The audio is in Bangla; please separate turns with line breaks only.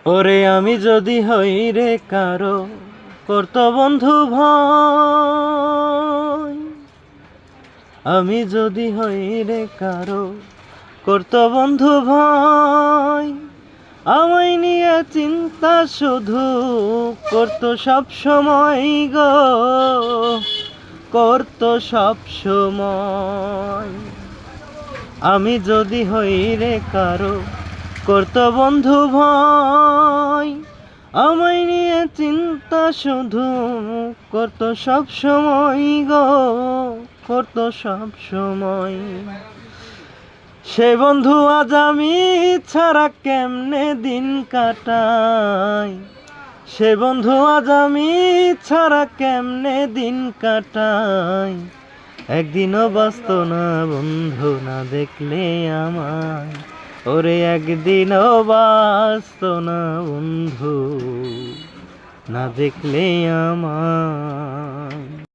ওরে আমি যদি হই রে কারো করত বন্ধু ভয়, আমি যদি হই রে কারো করত বন্ধু ভয়, আমায় নিয়ে চিন্তা শুধু করত সব সময় গো, করত সব সময়। আমি যদি হই রে কারো করত বন্ধু ভয়, আমায় নিয়ে চিন্তা শুধু করত সব সময় গো, করত সব সময়। সে বন্ধু আজ আমি ছাড়া কেমনে দিন কাটাই, সে বন্ধু আজ আমি ছাড়া কেমনে দিন কাটাই। একদিনও বাঁচত না বন্ধু না দেখলে আমায়, ওরে একদিনও বাঁচত না বন্ধু না দেখলে আমায়।